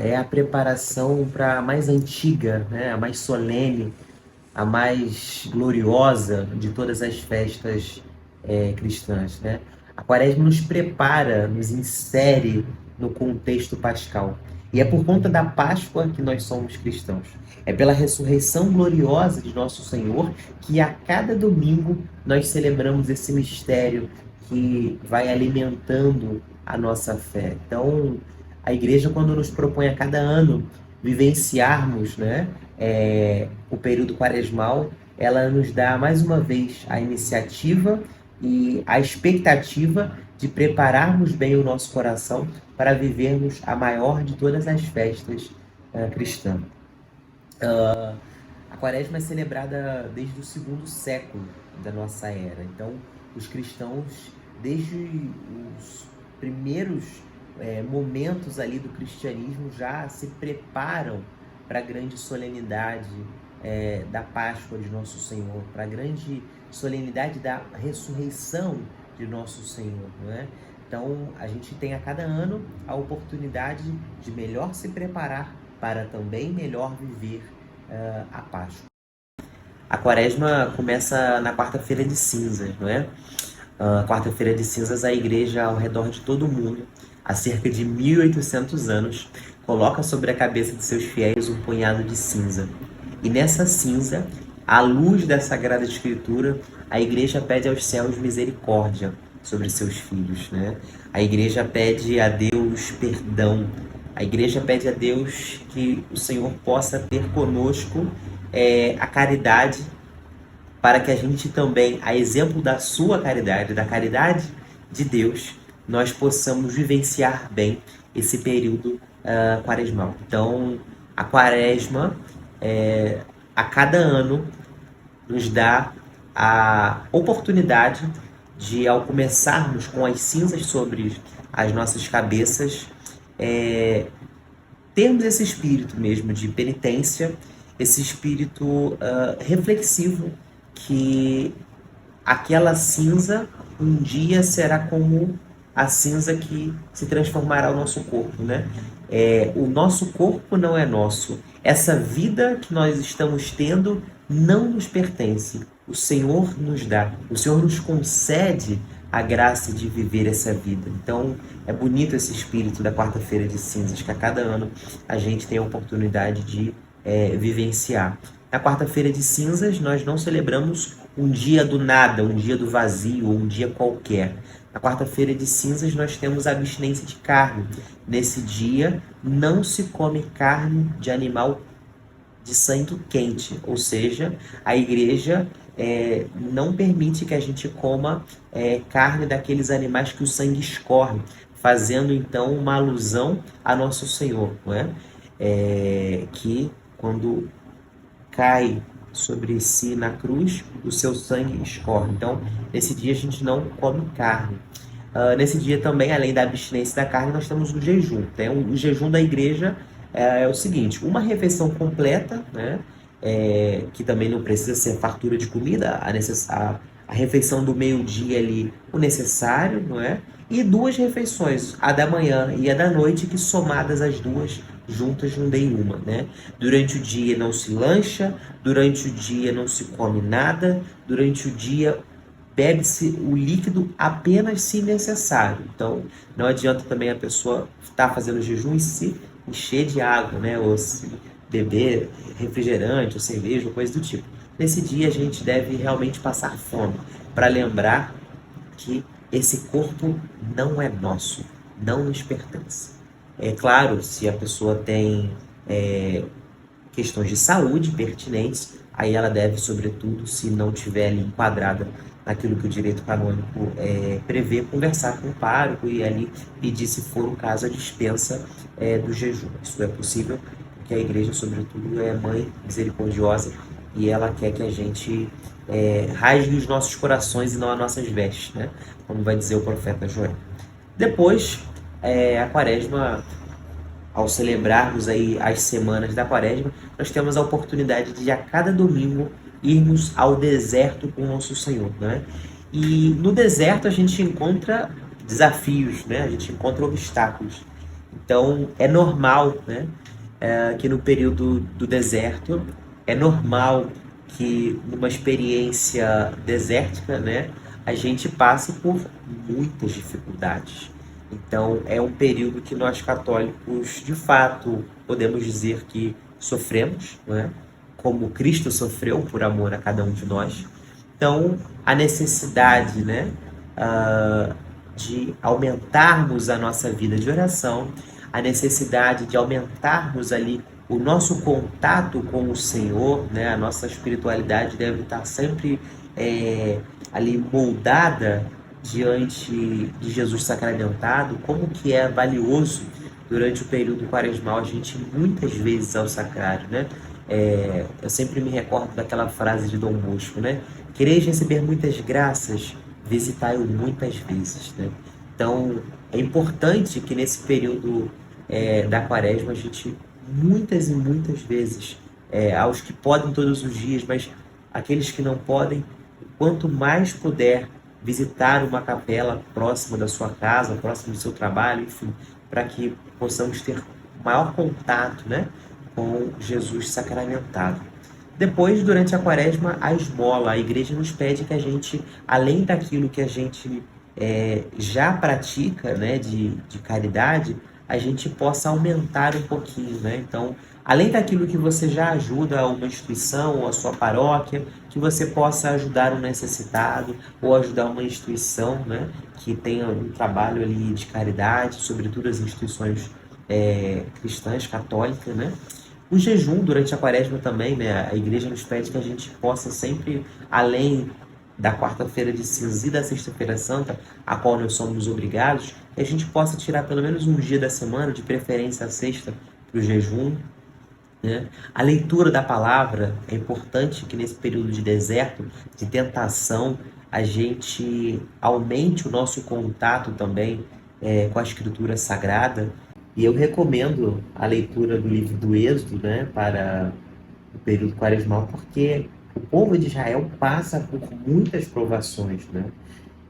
é a preparação para a mais antiga, né, a mais solene, a mais gloriosa de todas as festas cristãs, né? A Quaresma nos prepara, nos insere no contexto pascal. E é por conta da Páscoa que nós somos cristãos. É pela ressurreição gloriosa de nosso Senhor que a cada domingo nós celebramos esse mistério que vai alimentando a nossa fé. Então, a igreja, quando nos propõe a cada ano vivenciarmos, né, o período quaresmal, ela nos dá mais uma vez a iniciativa e a expectativa de prepararmos bem o nosso coração para vivermos a maior de todas as festas cristãs. A Quaresma é celebrada desde o segundo século da nossa era. Então, os cristãos, desde os primeiros momentos ali do cristianismo, já se preparam para a grande solenidade da Páscoa de Nosso Senhor, para a grande solenidade da ressurreição de Nosso Senhor, não é? Então, a gente tem a cada ano a oportunidade de melhor se preparar para também melhor viver a Páscoa. A Quaresma começa na quarta-feira de cinzas, não é? Quarta-feira de cinzas, a igreja ao redor de todo o mundo, há cerca de 1800 anos, coloca sobre a cabeça de seus fiéis um punhado de cinza. E nessa cinza, à luz da Sagrada Escritura, a igreja pede aos céus misericórdia sobre seus filhos, né? A igreja pede a Deus perdão. A igreja pede a Deus que o Senhor possa ter conosco a caridade, para que a gente também, a exemplo da sua caridade, da caridade de Deus, nós possamos vivenciar bem esse período quaresmal. Então, a Quaresma, a cada ano, nos dá a oportunidade de, ao começarmos com as cinzas sobre as nossas cabeças, termos esse espírito mesmo de penitência, esse espírito reflexivo, que aquela cinza um dia será como a cinza que se transformará o nosso corpo, né? O nosso corpo não é nosso. Essa vida que nós estamos tendo não nos pertence. O Senhor nos dá. O Senhor nos concede a graça de viver essa vida. Então, é bonito esse espírito da quarta-feira de cinzas, que a cada ano a gente tem a oportunidade de vivenciar. Na quarta-feira de cinzas, nós não celebramos um dia do nada, um dia do vazio, ou um dia qualquer. Na quarta-feira de cinzas, nós temos a abstinência de carne. Nesse dia, não se come carne de animal de sangue quente, ou seja, a igreja não permite que a gente coma carne daqueles animais que o sangue escorre, fazendo então uma alusão a Nosso Senhor, não é? Que quando cai sobre si na cruz, o seu sangue escorre. Então, nesse dia a gente não come carne. Nesse dia também, além da abstinência da carne, nós temos o jejum. O jejum da igreja é o seguinte: uma refeição completa, né? Que também não precisa ser fartura de comida, a refeição do meio-dia ali, o necessário, não é? E duas refeições, a da manhã e a da noite, que somadas as duas juntas não dêem uma, né? Durante o dia não se lancha, durante o dia não se come nada, durante o dia bebe-se o líquido apenas se necessário. Então, não adianta também a pessoa estar fazendo jejum e se encher de água, né? Ou se beber refrigerante ou cerveja, ou coisa do tipo. Nesse dia a gente deve realmente passar fome, para lembrar que esse corpo não é nosso, não nos pertence. É claro, se a pessoa tem questões de saúde pertinentes, aí ela deve, sobretudo, se não tiver ali enquadrada naquilo que o direito canônico prevê, conversar com o pároco e ali pedir, se for o caso, a dispensa do jejum. Isso é possível porque a igreja, sobretudo, é mãe misericordiosa e ela quer que a gente rasgue os nossos corações e não as nossas vestes, né? Como vai dizer o profeta Joel. Depois, a Quaresma, ao celebrarmos aí as semanas da Quaresma, nós temos a oportunidade de, a cada domingo, irmos ao deserto com o nosso Senhor, né? E no deserto a gente encontra desafios, né? A gente encontra obstáculos. Então, é normal, né, que no período do deserto, é normal que numa experiência desértica, né, a gente passe por muitas dificuldades. Então, é um período que nós católicos, de fato, podemos dizer que sofremos, né, como Cristo sofreu por amor a cada um de nós. Então, a necessidade, né, ah, de aumentarmos a nossa vida de oração, a necessidade de aumentarmos ali o nosso contato com o Senhor, né? A nossa espiritualidade deve estar sempre ali moldada diante de Jesus sacramentado. Como que é valioso durante o período quaresmal a gente ir muitas vezes ao sacrário, né? Eu sempre me recordo daquela frase de Dom Bosco, né? Quereis receber muitas graças, visitai-o muitas vezes, né? Então, é importante que nesse período da quaresma a gente, muitas e muitas vezes, aos que podem todos os dias, mas aqueles que não podem, quanto mais puder visitar uma capela próxima da sua casa, próxima do seu trabalho, enfim, para que possamos ter maior contato, né, com Jesus sacramentado. Depois, durante a quaresma, a esmola. A igreja nos pede que a gente, além daquilo que a gente já pratica, né, de caridade, a gente possa aumentar um pouquinho, né? Então, além daquilo que você já ajuda uma instituição ou a sua paróquia, que você possa ajudar um necessitado ou ajudar uma instituição, né, que tenha um trabalho ali de caridade, sobretudo as instituições cristãs, católicas, né? O jejum durante a quaresma também, né? A igreja nos pede que a gente possa sempre, além da quarta-feira de cinzas e da sexta-feira santa, a qual nós somos obrigados, que a gente possa tirar pelo menos um dia da semana, de preferência a sexta, para o jejum, né? A leitura da palavra é importante que nesse período de deserto, de tentação, a gente aumente o nosso contato também com a Escritura Sagrada. E eu recomendo a leitura do livro do Êxodo, né, para o período quaresmal, porque o povo de Israel passa por muitas provações, né?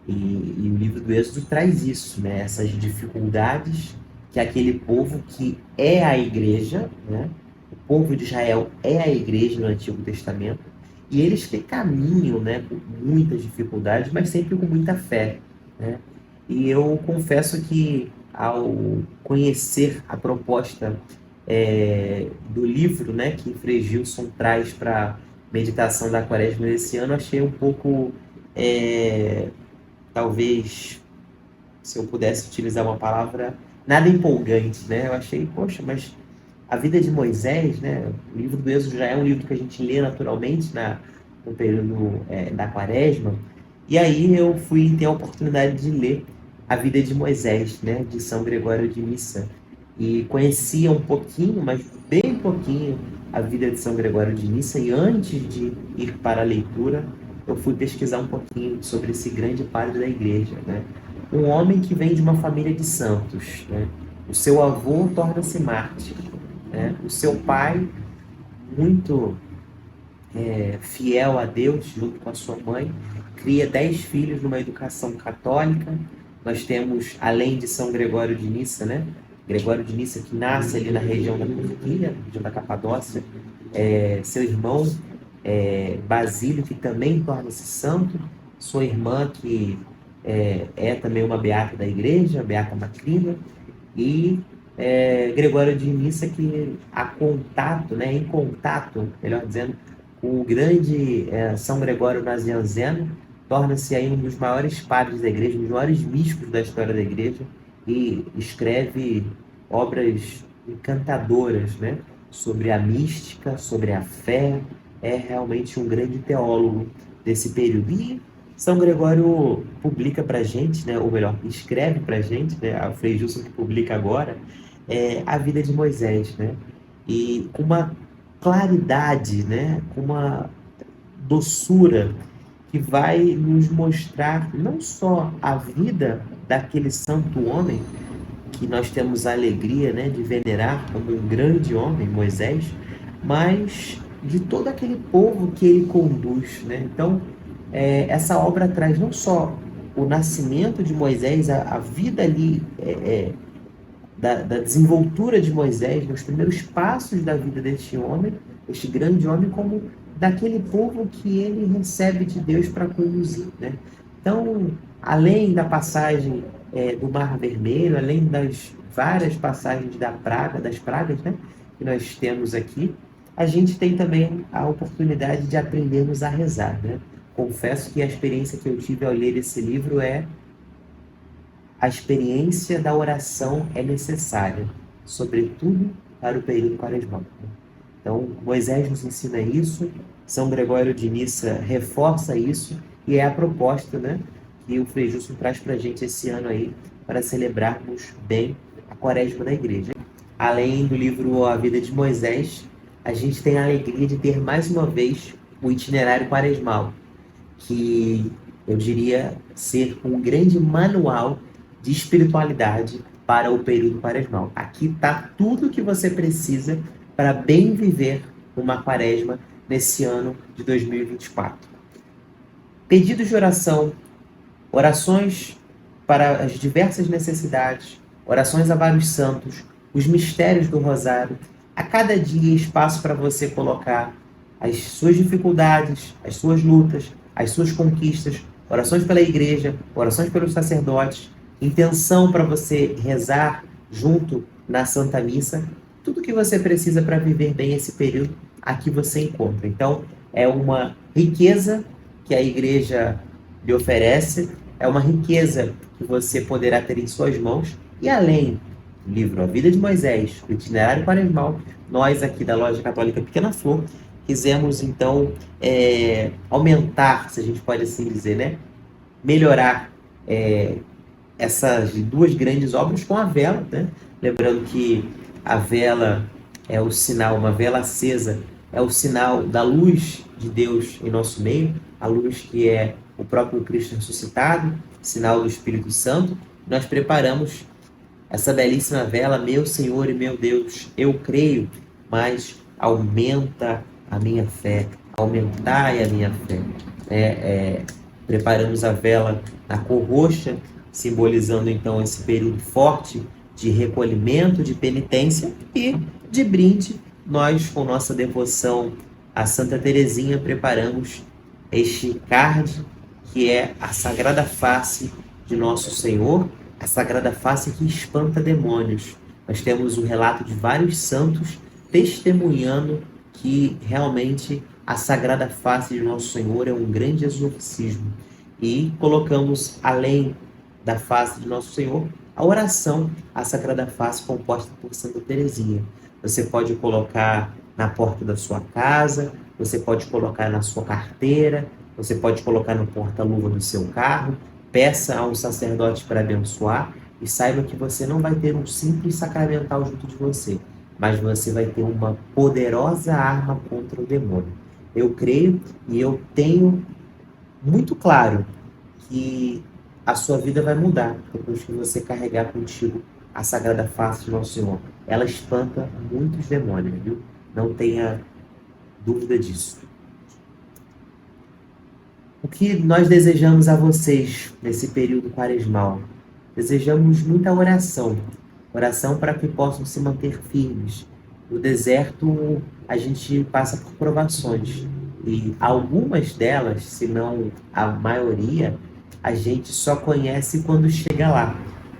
E o livro do Êxodo traz isso, né? Essas dificuldades que aquele povo que é a igreja, né? O povo de Israel é a igreja no Antigo Testamento, e eles que caminham, né, por muitas dificuldades, mas sempre com muita fé, né? E eu confesso que ao conhecer a proposta do livro, né, que Frei Gilson traz para meditação da Quaresma desse ano, achei um pouco talvez, se eu pudesse utilizar uma palavra, nada empolgante, né? Eu achei, poxa, mas a vida de Moisés, né? O livro do Êxodo já é um livro que a gente lê naturalmente no período da Quaresma. E aí eu fui ter a oportunidade de ler a vida de Moisés, né? De São Gregório de Nissa. E conhecia um pouquinho, mas bem pouquinho, a vida de São Gregório de Nissa. E antes de ir para a leitura, eu fui pesquisar um pouquinho sobre esse grande padre da igreja, né? Um homem que vem de uma família de santos, né? O seu avô torna-se mártir, né? O seu pai, muito fiel a Deus, junto com a sua mãe, cria 10 filhos numa educação católica. Nós temos, além de São Gregório de Nissa, né? Gregório de Nissa, que nasce ali na região da Turquia, região da Capadócia, seu irmão Basílio, que também torna-se santo, sua irmã, que também uma beata da igreja, Beata Macrina, e Gregório de Nissa, que há contato, né, em contato, melhor dizendo, com o grande São Gregório Nazianzeno, torna-se aí um dos maiores padres da igreja, um dos maiores místicos da história da igreja, e escreve obras encantadoras, né, sobre a mística, sobre a fé. É realmente um grande teólogo desse período. E São Gregório publica para a gente, né, ou melhor, escreve para a gente, né, o Frei Gilson que publica agora, a vida de Moisés, né, e com uma claridade, né, com uma doçura que vai nos mostrar não só a vida daquele santo homem que nós temos a alegria, né, de venerar como um grande homem, Moisés, mas de todo aquele povo que ele conduz, né? Então, essa obra traz não só o nascimento de Moisés, a vida ali da desenvoltura de Moisés, nos primeiros passos da vida deste homem, este grande homem, como daquele povo que ele recebe de Deus para conduzir, né? Então, além da passagem do Mar Vermelho, além das várias passagens das pragas, né, que nós temos aqui, a gente tem também a oportunidade de aprendermos a rezar, né? Confesso que a experiência que eu tive ao ler esse livro é a experiência da oração é necessária, sobretudo para o período quaresmal. Então, Moisés nos ensina isso, São Gregório de Nissa reforça isso, e é a proposta, né, que o Frei Justo traz para a gente esse ano aí, para celebrarmos bem a Quaresma da Igreja. Além do livro A Vida de Moisés, a gente tem a alegria de ter mais uma vez o itinerário quaresmal, que eu diria ser um grande manual de espiritualidade para o período quaresmal. Aqui está tudo o que você precisa para bem viver uma quaresma nesse ano de 2024. Pedidos de oração, orações para as diversas necessidades, orações a vários santos, os mistérios do rosário. A cada dia espaço para você colocar as suas dificuldades, as suas lutas, as suas conquistas, orações pela igreja, orações pelos sacerdotes, intenção para você rezar junto na Santa Missa. Tudo que você precisa para viver bem esse período, aqui você encontra. Então, é uma riqueza que a igreja lhe oferece, é uma riqueza que você poderá ter em suas mãos, e além do livro A Vida de Moisés, o itinerário quaresmal, nós aqui da Loja Católica Pequena Flor, quisemos então aumentar, se a gente pode assim dizer, né? Melhorar essas duas grandes obras com a vela, né? Lembrando que a vela é o sinal, uma vela acesa é o sinal da luz de Deus em nosso meio, a luz que é o próprio Cristo ressuscitado, sinal do Espírito Santo. Nós preparamos essa belíssima vela, meu Senhor e meu Deus, eu creio, mas aumenta a minha fé, aumentai a minha fé. Preparamos a vela na cor roxa, simbolizando então esse período forte de recolhimento, de penitência, e de brinde, nós com nossa devoção a Santa Teresinha preparamos este card, que é a Sagrada Face de Nosso Senhor, a Sagrada Face que espanta demônios. Nós temos o relato de vários santos testemunhando que realmente a Sagrada Face de Nosso Senhor é um grande exorcismo. E colocamos, além da face de Nosso Senhor, a oração à Sagrada Face composta por Santa Teresinha. Você pode colocar na porta da sua casa, você pode colocar na sua carteira, você pode colocar no porta-luva do seu carro. Peça a um sacerdote para abençoar e saiba que você não vai ter um simples sacramental junto de você, mas você vai ter uma poderosa arma contra o demônio. Eu creio e eu tenho muito claro que a sua vida vai mudar depois que você carregar contigo a Sagrada Face de Nosso Senhor. Ela espanta muitos demônios, viu? Não tenha dúvida disso. O que nós desejamos a vocês nesse período quaresmal? Desejamos muita oração. Oração para que possam se manter firmes. No deserto, a gente passa por provações. E algumas delas, se não a maioria, a gente só conhece quando chega lá.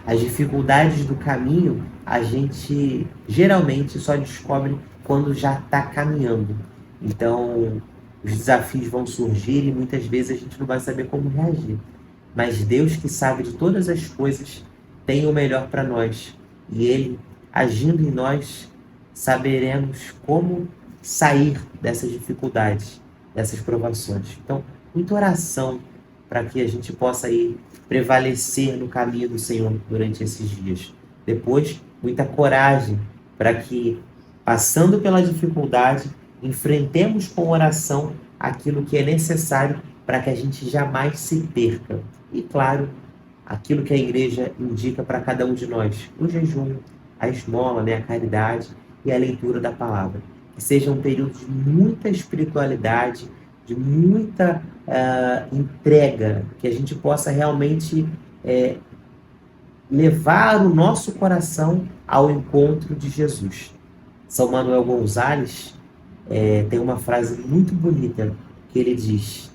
As dificuldades do caminho, a gente geralmente só descobre quando já está caminhando. Então, os desafios vão surgir e muitas vezes a gente não vai saber como reagir. Mas Deus, que sabe de todas as coisas, tem o melhor para nós. E Ele, agindo em nós, saberemos como sair dessas dificuldades, dessas provações. Então, muita oração para que a gente possa ir prevalecer no caminho do Senhor durante esses dias. Depois, muita coragem para que, passando pela dificuldade, enfrentemos com oração aquilo que é necessário para que a gente jamais se perca. E, claro, aquilo que a igreja indica para cada um de nós, o jejum, a esmola, né, a caridade e a leitura da palavra. Que seja um período de muita espiritualidade, de muita entrega, que a gente possa realmente levar o nosso coração ao encontro de Jesus. São Manuel Gonzalez tem uma frase muito bonita que ele diz: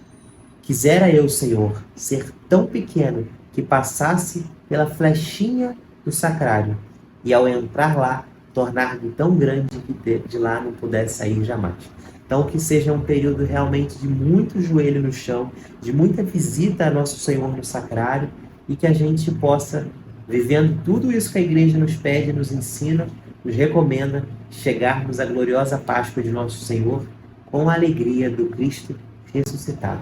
quisera eu, Senhor, ser tão pequeno que passasse pela flechinha do sacrário, e ao entrar lá, tornar-me tão grande que de lá não pudesse sair jamais. Então, que seja um período realmente de muito joelho no chão, de muita visita a Nosso Senhor no sacrário, e que a gente possa, vivendo tudo isso que a igreja nos pede, nos ensina, nos recomenda, chegarmos à gloriosa Páscoa de Nosso Senhor com a alegria do Cristo ressuscitado.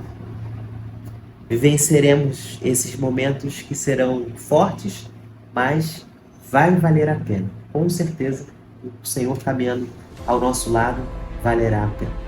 Vivenceremos esses momentos que serão fortes, mas vai valer a pena. Com certeza, o Senhor caminhando ao nosso lado valerá a pena.